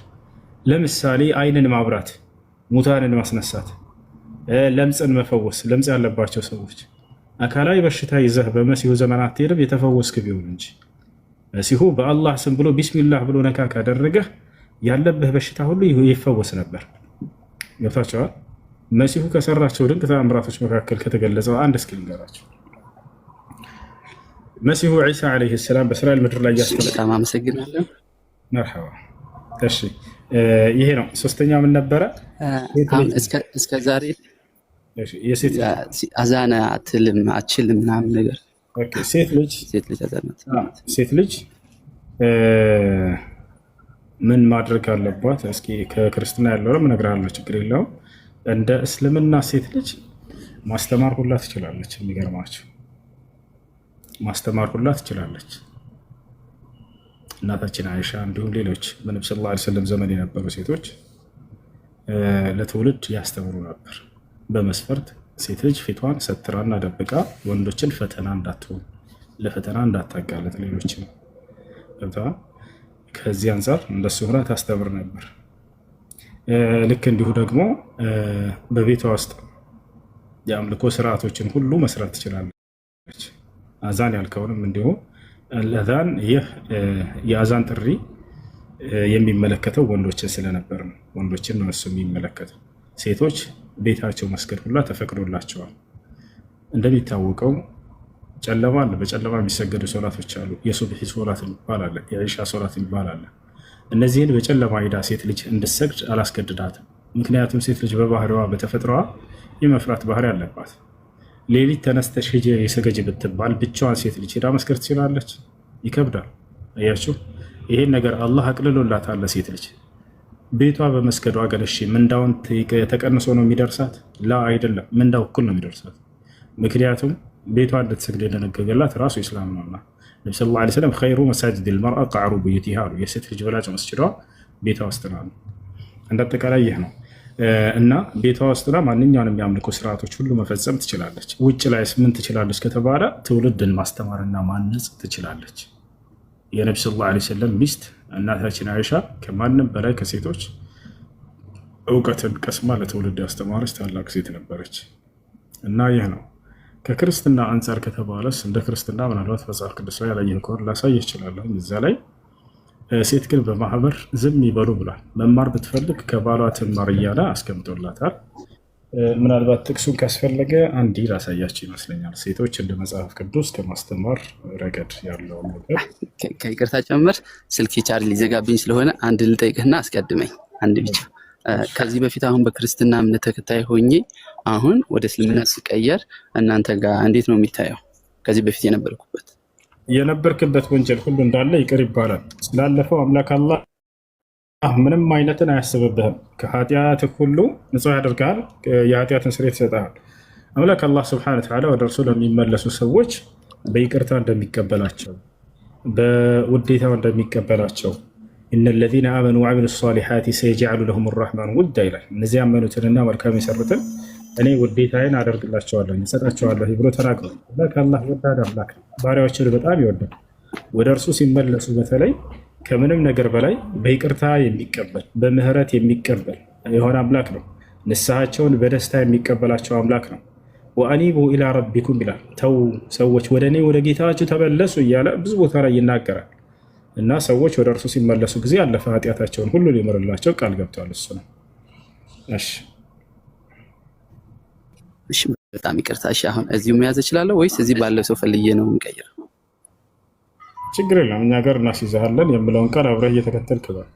ለምሳሌ አይንን ማብራት፣ ሙታንን ማስነሳት፣ ለምጽን መፈወስ። ለምጽ ያለባቸው ሰዎች አካላዊ በሽታ ይዘህ በመሲሁ ዘመን አትሄድም የተፈወስክ ቢሆን እንጂ መሲሁ በአላህ ስም ብሎ ቢስሚላህ ብሎ ነካ ካደረገህ ያለብህ በሽታ ሁሉ ይፈወስ ነበር። ገብታችኋል? መሲሁ ከሰራቸው ድንቅ ተአምራቶች መካከል ከተገለጸው አንድ እስኪ ልንገራቸው። መሲሁ ዒሳ ዓለይሂ ሰላም በእስራኤል ምድር ላይ ያስተምራል። በጣም አመሰግናለሁ። መርሐባ። እሺ ይሄ ነው። ሶስተኛው ምን ነበረ? እስከ ዛሬ የሴት አዛና አትችልም ምናምን ነገር ኦኬ። ሴት ልጅ ሴት ልጅ አዛር ናት። ሴት ልጅ ምን ማድረግ አለባት? እስኪ ከክርስትና ያለውንም እነግርሃለሁ፣ ችግር የለውም። እንደ እስልምና ሴት ልጅ ማስተማር ሁላ ትችላለች። የሚገርማቸው ማስተማር ሁላ ትችላለች። እናታችን አይሻ እንዲሁም ሌሎች በነብዩ ሰለላሁ ዐለይሂ ወሰለም ዘመን የነበሩ ሴቶች ለትውልድ ያስተምሩ ነበር። በመስፈርት ሴት ልጅ ፊቷን ሰትራና ደብቃ ወንዶችን ፈተና እንዳትሆን፣ ለፈተና እንዳታጋለጥ ሌሎችን ገብተዋል። ከዚህ አንጻር እንደሱ ሆና ታስተምር ነበር። ልክ እንዲሁ ደግሞ በቤቷ ውስጥ የአምልኮ ስርዓቶችን ሁሉ መስራት ትችላለች። አዛን ያልከውንም እንዲሁ አዛን፣ ይህ የአዛን ጥሪ የሚመለከተው ወንዶችን ስለነበር ነው። ወንዶችን ነው እሱ የሚመለከተው። ሴቶች ቤታቸው መስገድ ሁላ ተፈቅዶላቸዋል። እንደሚታወቀው ጨለማ አለ። በጨለማ የሚሰገዱ ሶላቶች አሉ። የሱብሒ ሶላት የሚባል አለ፣ የኢሻ ሶላት የሚባል አለ። እነዚህን በጨለማ ሄዳ ሴት ልጅ እንድሰግድ አላስገድዳትም። ምክንያቱም ሴት ልጅ በባህሪዋ በተፈጥሮዋ የመፍራት ባህሪ አለባት። ሌሊት ተነስተሽ ሂጂ የሰገጅ ብትባል ብቻዋን ሴት ልጅ ሄዳ መስገድ ትችላለች? ይከብዳል። አያችሁ፣ ይሄን ነገር አላህ አቅልሎላታል። ሴት ልጅ ቤቷ በመስገዷ ግን እሺ ምንዳውን ተቀንሶ ነው የሚደርሳት? ላ አይደለም፣ ምንዳው እኩል ነው የሚደርሳት። ምክንያቱም ቤቷ እንድትሰግድ የደነገገላት ራሱ ኢስላም ነውና ነብዩ ሰለላሁ ዐለይሂ ወሰለም ኸይሩ መሳጅዲል መርአ ቀዕሩ በይቲሃ አሉ። የሴት ልጅ በላጭ መስጂዷ ቤቷ ውስጥ ነው። እንደ አጠቃላይ ይህ ነው እና ቤቷ ውስጥ ማንኛውንም የአምልኮ ስርዓቶች ሁሉ መፈጸም ትችላለች። ውጭ ላይስ ምን ትችላለች ከተባለ ትውልድን ማስተማርና ማነጽ ትችላለች። የነብዩ ሰለላሁ ዐለይሂ ወሰለም ሚስት እናታችን አይሻ ከማንም በላይ ከሴቶች እውቀትን ቀስማ ለትውልድ ያስተማረች ታላቅ ሴት ነበረች እና ይህ ነው። ከክርስትና አንጻር ከተባለስ እንደ ክርስትና ምናልባት መጽሐፍ ቅዱስ ላይ ያላየህ ከሆነ ላሳይ ይችላለሁ። እዛ ላይ ሴት ግን በማህበር ዝም ይበሉ ብሏል። መማር ብትፈልግ ከባሏ ትማር እያለ አስቀምጦላታል። ምናልባት ጥቅሱን ካስፈለገ አንድ ላሳያቸው ይመስለኛል። ሴቶች እንደ መጽሐፍ ቅዱስ ከማስተማር ረገድ ያለውን ነገር ከይቅርታ ጨምር ስልክ ቻርጅ ሊዘጋብኝ ስለሆነ አንድ ልጠይቅህና አስቀድመኝ። አንድ ብቻ ከዚህ በፊት አሁን በክርስትና እምነት ተከታይ ሆኜ አሁን ወደ እስልምና ስቀየር እናንተ ጋር እንዴት ነው የሚታየው? ከዚህ በፊት የነበርክበት ወንጀል ሁሉ እንዳለ ይቅር ይባላል። ስላለፈው አምላክ አላህ ምንም አይነትን አያስብብህም። ከኃጢአትህ ሁሉ ንጹህ ያደርግሃል። የኃጢአትን ስርየት ይሰጥሃል። አምላክ አላህ ስብሐነ ወተዓላ ወደ እርሱ ለሚመለሱ ሰዎች በይቅርታ እንደሚቀበላቸው፣ በውዴታው እንደሚቀበላቸው ኢነ ለዚነ አመኑ ወዐሚሉ ሷሊሓቲ ሰየጅዐሉ ለሁም ረሕማኑ ውዳ ይላል። እነዚህ ያመኑትንና መልካም የሰሩትን እኔ ውዴታዬን አደርግላቸዋለሁ እሰጣቸዋለሁ ብሎ ተናግሯል። አላህ ወዳድ አምላክ ነው። ባሪያዎችን በጣም ይወዳል። ወደ እርሱ ሲመለሱ በተለይ ከምንም ነገር በላይ በይቅርታ የሚቀበል በምህረት የሚቀበል የሆነ አምላክ ነው። ንስሐቸውን በደስታ የሚቀበላቸው አምላክ ነው። ወአኒቡ ኢላ ረቢኩም ይላል። ተው ሰዎች ወደ እኔ ወደ ጌታችሁ ተመለሱ እያለ ብዙ ቦታ ላይ ይናገራል። እና ሰዎች ወደ እርሱ ሲመለሱ ጊዜ ያለፈ ኃጢአታቸውን ሁሉ ሊምርላቸው ቃል ገብቷል። እሱ ነው። እሺ በጣም ይቅርታ። እሺ አሁን እዚሁ መያዝ እችላለሁ ወይስ እዚህ ባለው ሰው ፈልዬ ነው የምቀይረው? ችግር የለም፣ እኛ ጋር እናስይዛለን የምለውን ቃል አብረህ እየተከተልክ ነው።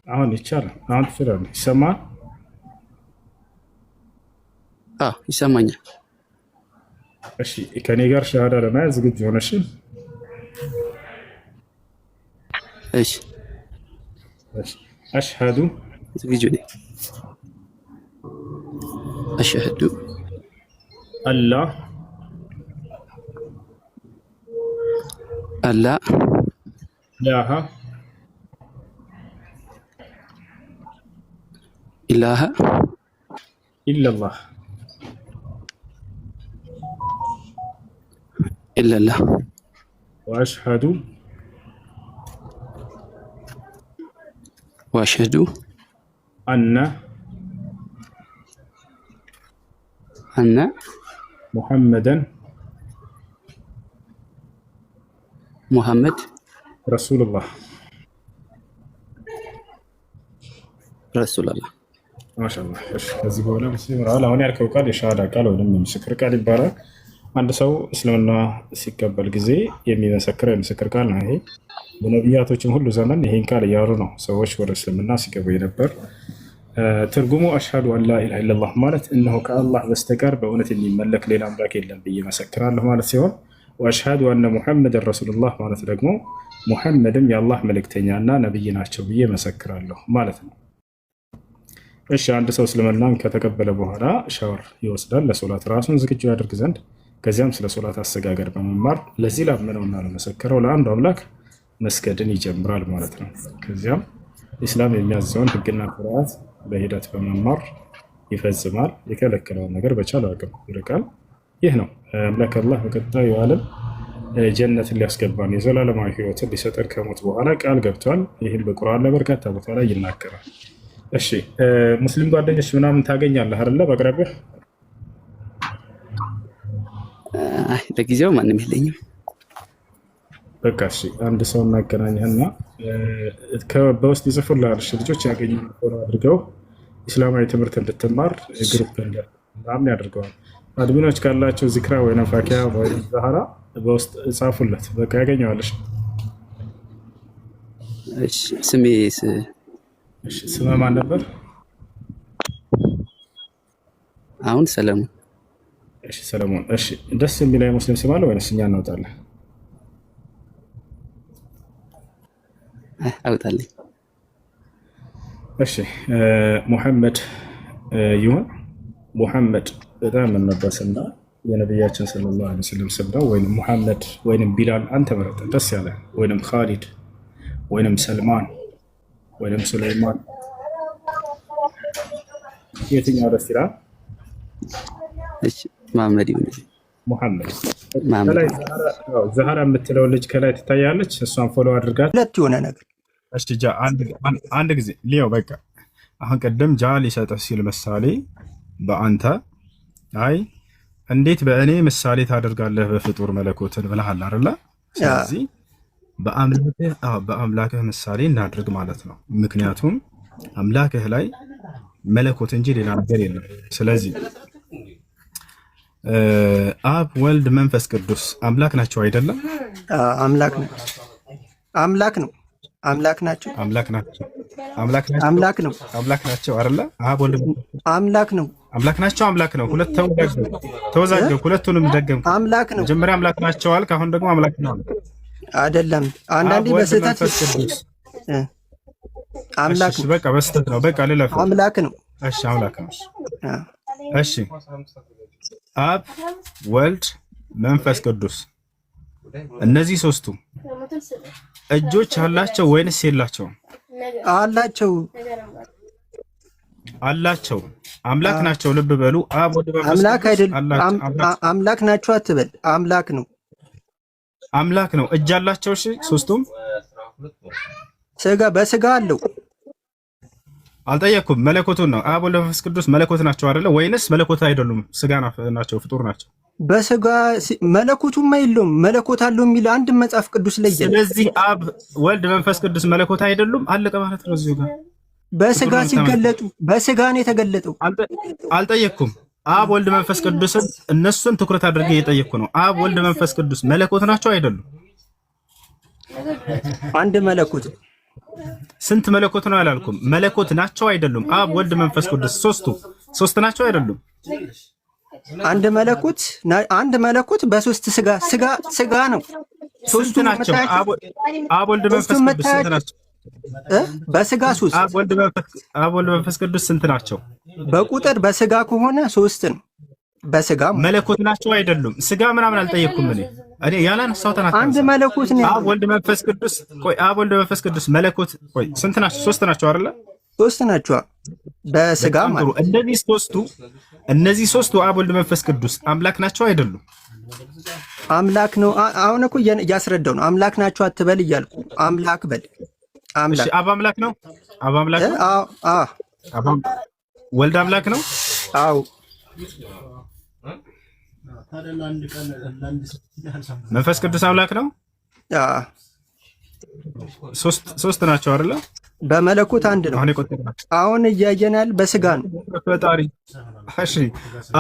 አሁን ይቻላል። አሁን ትችላለህ። ይሰማል? አዎ ይሰማኛል። እሺ ከኔ ጋር ሸሃዳ ለመያዝ ዝግጁ ሆነሽ? እሺ አሽሃዱ ዝግጁ ነኝ። አሽሃዱ አላ ኢላሃ ኢለላህ ወአሽሃዱ አነ ሙሐመድ ረሱሉላህ። ማሻአላህ። ከዚህ በኋላ አሁን ያልከው ቃል የሻሃዳ ቃል ወይም የምስክር ቃል ይባላል። አንድ ሰው እስልምና ሲቀበል ጊዜ የሚመሰክረው የምስክር ቃል ነው። ይሄ በነቢያቶችም ሁሉ ዘመን ይሄን ቃል እያሉ ነው ሰዎች ወደ እስልምና ሲገቡ የነበር። ትርጉሙ አሽሀዱ አን ላኢላሃ ኢለላህ ማለት እነሆ ከአላህ በስተቀር በእውነት የሚመለክ ሌላ አምላክ የለም ብዬ መሰክራለሁ ማለት ሲሆን ወአሽሀዱ አነ ሙሐመድን ረሱሉላህ ማለት ደግሞ ሙሐመድም የአላህ መልእክተኛና ነብይ ናቸው ብዬ መሰክራለሁ ማለት ነው። እሺ አንድ ሰው እስልምናን ከተቀበለ በኋላ ሻወር ይወስዳል ለሶላት ራሱን ዝግጁ ያደርግ ዘንድ። ከዚያም ስለ ሶላት አሰጋገድ በመማር ለዚህ ላመነውና ለመሰከረው ለአንዱ አምላክ መስገድን ይጀምራል ማለት ነው። ከዚያም ኢስላም የሚያዘውን ህግና ፍርሃት በሂደት በመማር ይፈጽማል። የከለከለውን ነገር በቻለው አቅም ይርቃል። ይህ ነው አምላክ አላህ በቀጣዩ ዓለም ጀነትን ሊያስገባን የዘላለማዊ ህይወትን ሊሰጠን ከሞት በኋላ ቃል ገብቷል። ይህም በቁርአን ለበርካታ ቦታ ላይ ይናገራል። እሺ ሙስሊም ጓደኞች ምናምን ታገኛለህ አይደለ? በአቅራቢያ ለጊዜው ማንም የለኝም። በቃ እሺ አንድ ሰው እናገናኝህና በውስጥ ይጽፉልሃል። እሺ ልጆች ያገኙ አድርገው ኢስላማዊ ትምህርት እንድትማር ግሩፕ ምናምን ያደርገዋል። አድሚኖች ካላቸው ዚክራ ወይም ፋኪያ ወይም ዛህራ በውስጥ ጻፉለት። በቃ ያገኘዋለሽ። ስሜ ማን ነበር? አሁን ሰለሞን። እሺ ሰለሞን። እሺ ደስ የሚል ሙስሊም ስም አለ ወይስ እኛ እናውጣለን? አውጣልኝ። እሺ ሙሐመድ ይሁን። ሙሐመድ በጣም የምንነበስና የነቢያችን ሰለላሁ ዐለይሂ ወሰለም ስም ነው። ወይም ሙሐመድ ወይም ቢላል አንተ መረጠ ደስ ያለ፣ ወይም ካሊድ ወይም ሰልማን ወይም ሱለይማን የትኛው ደስ ይላል? እሺ መሐመድ ይሁን። ሙሐመድ ከላይ ዛህራ የምትለው ልጅ ከላይ ትታያለች። እሷን ፎሎ አድርጋት። ሁለት የሆነ ነገር እሺ ጃ አንድ ጊዜ ሊዮ በቃ አሁን ቀደም ጃ ሊሰጥህ ሲል ምሳሌ በአንተ አይ እንዴት በእኔ ምሳሌ ታደርጋለህ በፍጡር መለኮትን ብለሃል አይደለ? ስለዚህ በአምላክህ ምሳሌ እናድርግ ማለት ነው። ምክንያቱም አምላክህ ላይ መለኮት እንጂ ሌላ ነገር የለም። ስለዚህ አብ ወልድ መንፈስ ቅዱስ አምላክ ናቸው አይደለም? አምላክ ነው። አምላክ ነው። አምላክ ናቸው። አምላክ ናቸው። አምላክ ነው። አምላክ ናቸው አይደለ? አብ ወልድ አምላክ ነው። አምላክ ናቸው። አምላክ ነው። ሁለት ተወዛገብ። ሁለቱንም ደገም። አምላክ ነው። መጀመሪያ አምላክ ናቸው አልክ። አሁን ደግሞ አምላክ ነው አይደለም። አንዳንዴ በስህተት አምላክ ነው። በቃ በስህተት ነው። በቃ ልለፍ። አምላክ ነው። እሺ አምላክ ነው። እሺ አብ ወልድ መንፈስ ቅዱስ እነዚህ ሶስቱ እጆች አላቸው ወይንስ የላቸውም? አላቸው። አላቸው። አምላክ ናቸው። ልብ በሉ። አብ ወልድ መንፈስ አምላክ አይደለም። አምላክ ናቸው አትበል። አምላክ ነው። አምላክ ነው። እጅ አላቸው። እሺ ሶስቱም በስጋ አለው። አልጠየኩም። መለኮቱን ነው። አብ ወልድ መንፈስ ቅዱስ መለኮት ናቸው አይደለ? ወይንስ መለኮት አይደሉም? ስጋ ናቸው፣ ፍጡር ናቸው። በስጋ መለኮቱማ የለውም። መለኮት አለው የሚል አንድ መጽሐፍ ቅዱስ ላይ የለም። ስለዚህ አብ ወልድ መንፈስ ቅዱስ መለኮት አይደሉም። አለቀ ማለት ነው። እዚሁ ጋር በስጋ ሲገለጡ በስጋ ነው የተገለጠው። አልጠየኩም። አብ ወልድ መንፈስ ቅዱስን እነሱን ትኩረት አድርጌ እየጠየቅኩ ነው። አብ ወልድ መንፈስ ቅዱስ መለኮት ናቸው አይደሉም? አንድ መለኮት። ስንት መለኮት ነው አላልኩም። መለኮት ናቸው አይደሉም? አብ ወልድ መንፈስ ቅዱስ ሶስት ናቸው አይደሉም? አንድ መለኮት በሶስት ስጋ ነው። ሶስት ናቸው። አብ ወልድ መንፈስ ቅዱስ ስንት ናቸው? በስጋ ሶስት። አብ ወልድ መንፈስ ቅዱስ ስንት ናቸው? በቁጥር በስጋ ከሆነ ሶስት ነው። በስጋ መለኮት ናቸው አይደሉም? ስጋ ምናምን አልጠየቅኩም። እኔ ያላነሳሁትን አንድ መለኮት ነው። አብ ወልድ መንፈስ ቅዱስ አብ ወልድ መንፈስ ቅዱስ መለኮት ስንት ናቸው? ሶስት ናቸው አይደለ? ሶስት ናቸው በስጋ ማለት። እነዚህ ሶስቱ አብ ወልድ መንፈስ ቅዱስ አምላክ ናቸው አይደሉም? አምላክ ነው። አሁን እኮ እያስረዳው ነው። አምላክ ናቸው አትበል እያልኩ አምላክ በል። አምላክ አብ አምላክ ነው። አብ አምላክ ነው። አዎ ወልድ አምላክ ነው። አዎ መንፈስ ቅዱስ አምላክ ነው። ሶስት ናቸው አይደለ? በመለኮት አንድ ነው። አሁን እያየናል በስጋ ነው ፈጣሪ። እሺ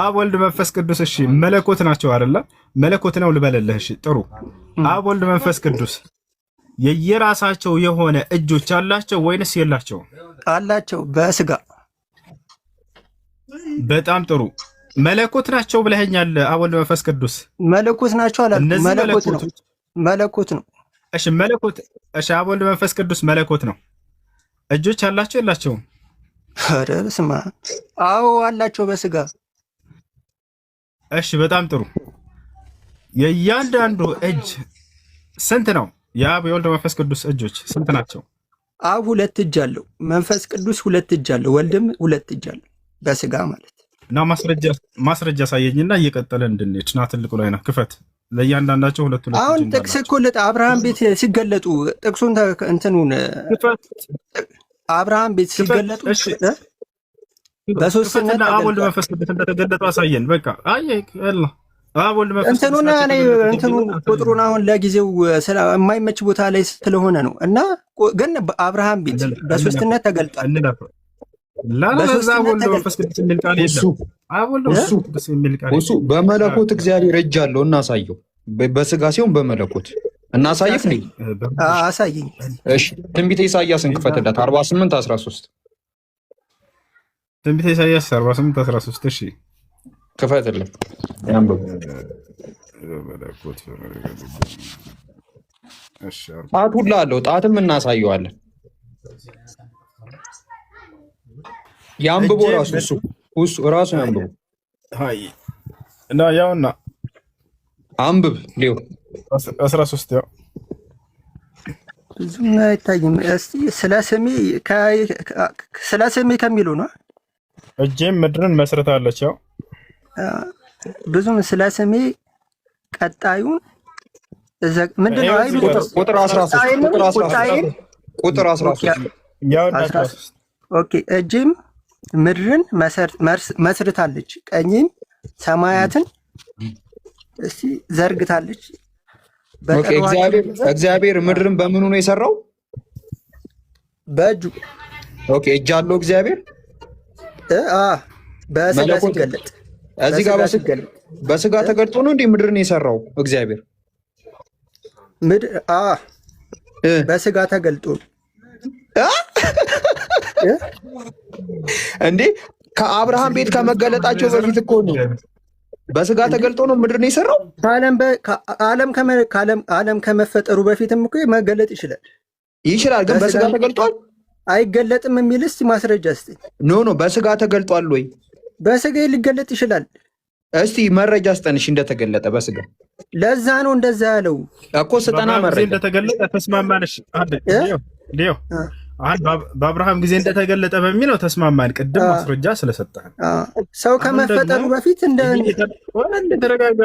አብ ወልድ መንፈስ ቅዱስ እሺ መለኮት ናቸው አይደለ? መለኮት ነው ልበልልህ። እሺ ጥሩ። አብ ወልድ መንፈስ ቅዱስ የየራሳቸው የሆነ እጆች አላቸው ወይንስ የላቸውም? አላቸው በስጋ በጣም ጥሩ መለኮት ናቸው ብለኸኛል። አብ ወልድ መንፈስ ቅዱስ መለኮት ናቸው አላልኩም። እነዚህ መለኮት ነው መለኮቶች መለኮት ነው። እሺ መለኮት እሺ አብ ወልድ መንፈስ ቅዱስ መለኮት ነው። እጆች አላቸው የላቸውም? ኧረ በስመ አብ አዎ አላቸው በስጋ። እሺ በጣም ጥሩ የእያንዳንዱ እጅ ስንት ነው? የአብ የወልድ መንፈስ ቅዱስ እጆች ስንት ናቸው? አብ 2 እጅ አለው፣ መንፈስ ቅዱስ 2 እጅ አለው፣ ወልድም 2 እጅ አለው በስጋ ማለት እና ማስረጃ ሳየኝና እየቀጠለ እንድንሄድ ና ትልቁ ላይ ነው ክፈት። ለእያንዳንዳቸው ሁለት አሁን ጥቅስ እኮ አብርሃም ቤት ሲገለጡ ጥቅሱን እንትኑን አብርሃም ቤት ሲገለጡ በሶስትነት አብ ወልድ መንፈስ ቅዱስ እንደተገለጡ አሳየን። በቃ አየህ አላ አብ ወልድ መንፈስ እንትኑና እኔ እንትኑን ቁጥሩን አሁን ለጊዜው የማይመች ቦታ ላይ ስለሆነ ነው እና ግን አብርሃም ቤት በሶስትነት ተገልጧል። እሱ በመለኮት እግዚአብሔር እጅ አለው እናሳየው። በስጋ ሲሆን በመለኮት እናሳየፍ ነኝ አሳየኝ። እሺ ትንቢተ ኢሳይያስን ክፈትለት 48:13 ትንቢተ ኢሳይያስ 48:13 እሺ ክፈትለት ያንብብ። ጣት ሁላ አለው ጣትም እናሳየዋለን። ያንብቦ እሱ ራሱ ያንብቦ እና ያውና አንብብ ሊዮ 13 ያው ብዙም አይታይም። እስቲ ስለ ስሜ ከሚለው ነው እጄም ምድርን መስርታለች። ያው ብዙም ስለ ስሜ ቀጣዩን ምንድነው? አይ ቁጥር 13 ያው ኦኬ እጄም ምድርን መስርታለች፣ ቀኝም ሰማያትን እስቲ ዘርግታለች። ኦኬ እግዚአብሔር ምድርን በምኑ ነው የሰራው? በእጁ። ኦኬ እጅ አለው እግዚአብሔር በስጋ ሲገለጥ እዚህ ጋር በስጋ ተገልጦ ነው እንዴ ምድርን የሰራው እግዚአብሔር? በስጋ ተገልጦ እንዴ ከአብርሃም ቤት ከመገለጣቸው በፊት እኮ ነው በስጋ ተገልጦ ነው ምድርን የሰራው። ዓለም ከመፈጠሩ በፊትም እኮ መገለጥ ይችላል። ግን በስጋ ተገልጧል አይገለጥም የሚል እስቲ ማስረጃ እስቲ። ኖ በስጋ ተገልጧል ወይ? በስጋ ሊገለጥ ይችላል። እስቲ መረጃ ስጠንሽ እንደተገለጠ በስጋ። ለዛ ነው እንደዛ ያለው እኮ ስጠና መረጃ እንደተገለጠ ተስማማንሽ ሊዮ በአብርሃም ጊዜ እንደተገለጠ በሚለው ተስማማን። ቅድም ማስረጃ ስለሰጠን ሰው ከመፈጠሩ በፊት ተረጋጋ፣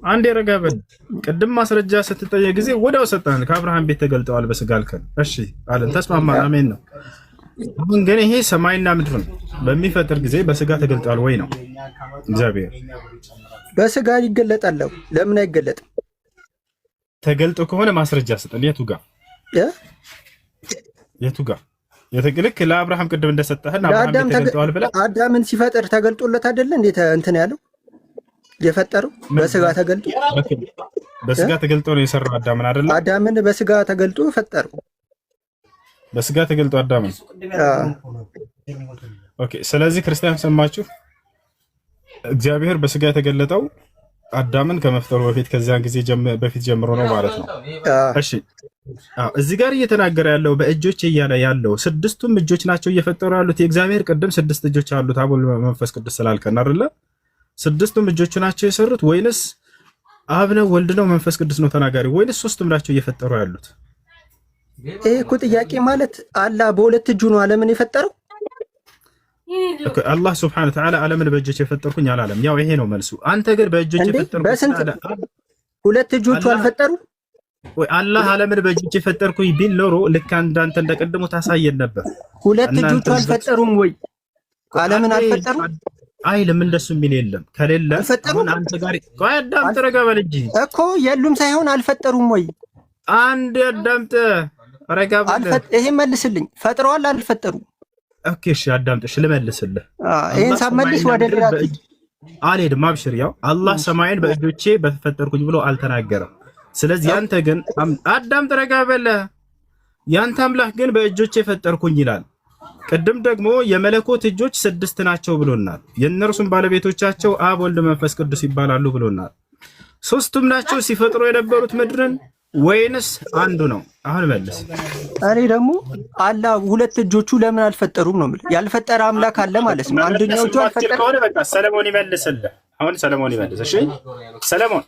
አንድ የረጋበን ቅድም ማስረጃ ስትጠየቅ ጊዜ ወዲያው ሰጠን። ከአብርሃም ቤት ተገልጠዋል በስጋ አልከን። እሺ አለን፣ ተስማማን። አሜን ነው። አሁን ግን ይሄ ሰማይና ምድርን በሚፈጥር ጊዜ በስጋ ተገልጧል ወይ ነው? እግዚአብሔር በስጋ ይገለጣል። ለምን አይገለጥም? ተገልጦ ከሆነ ማስረጃ ስጠን። የቱ ጋር ልክ ለአብርሃም ቅድም እንደሰጠህን አብርሃም ተገልጧል ብለህ አዳምን ሲፈጥር ተገልጦለት አይደለ? እንዴት እንትን ያለው የፈጠረው በስጋ ተገልጦ በስጋ ተገልጦ ነው የሰራው አዳምን አይደለ? አዳምን በስጋ ተገልጦ ፈጠረው። በስጋ ተገልጦ አዳምን። ኦኬ። ስለዚህ ክርስቲያን ሰማችሁ፣ እግዚአብሔር በስጋ የተገለጠው አዳምን ከመፍጠሩ በፊት ከዚያን ጊዜ በፊት ጀምሮ ነው ማለት ነው። እሺ እዚህ ጋር እየተናገረ ያለው በእጆች እያለ ያለው ስድስቱም እጆች ናቸው እየፈጠሩ ያሉት የእግዚአብሔር። ቅድም 6 እጆች አሉት አብ ወልድ መንፈስ ቅዱስ ስላልከን አይደለ? ስድስቱም እጆቹ ናቸው የሰሩት ወይንስ አብ ነው ወልድ ነው መንፈስ ቅዱስ ነው ተናጋሪ ወይንስ ሶስቱም ናቸው እየፈጠሩ ያሉት? ይሄ እኮ ጥያቄ ማለት አላህ በሁለት እጁ ነው ዓለምን የፈጠረው። አላህ ሱብሓነሁ ወተዓላ ዓለምን በእጆች የፈጠርኩኝ አላለም። ያው ይሄ ነው መልሱ። አንተ ግን በእጆች የፈጠርኩኝ በስንት ሁለት እጆቹ አልፈጠሩም ወይ? አላህ ዓለምን በእጆች የፈጠርኩኝ ቢል ኖሮ ልክ አንተ እንደቀድሞ ታሳየን ነበር። ሁለት እጆቹ አልፈጠሩም ወይ? ዓለምን አልፈጠሩም አይልም። እንደሱ የሚል የለም። ከሌለ አሁን አንተ ጋር ቆይ አዳምጥ፣ ረጋ በል እንጂ እኮ የሉም ሳይሆን አልፈጠሩም ወይ? አንድ አዳምጥ፣ ረጋ በል። ይሄ መልስልኝ። ፈጥረዋል አልፈጠሩም? ኦኬ እሺ አዳምጥሽ ልመልስልህ። ይሄን ሳመልስ ወደ ሌላ አልሄድም። አብሽር። ያው አላህ ሰማይን በእጆቼ በፈጠርኩኝ ብሎ አልተናገረም። ስለዚህ ያንተ ግን አዳምጥ፣ ረጋ በል። ያንተ አምላክ ግን በእጆቼ ፈጠርኩኝ ይላል። ቅድም ደግሞ የመለኮት እጆች 6 ናቸው ብሎናል። የእነርሱም ባለቤቶቻቸው አብ፣ ወልድ፣ መንፈስ ቅዱስ ይባላሉ ብሎናል። 3ቱም ናቸው ሲፈጥሩ የነበሩት ምድርን ወይንስ አንዱ ነው? አሁን መልስ። እኔ ደግሞ አላህ 2 እጆቹ ለምን አልፈጠሩም ነው የምልህ። ያልፈጠረ አምላክ አለ ማለት ነው። አንደኛው እጁ አልፈጠረ ከሆነ በቃ ሰለሞን ይመልስልህ። አሁን ሰለሞን ይመልስ። እሺ ሰለሞን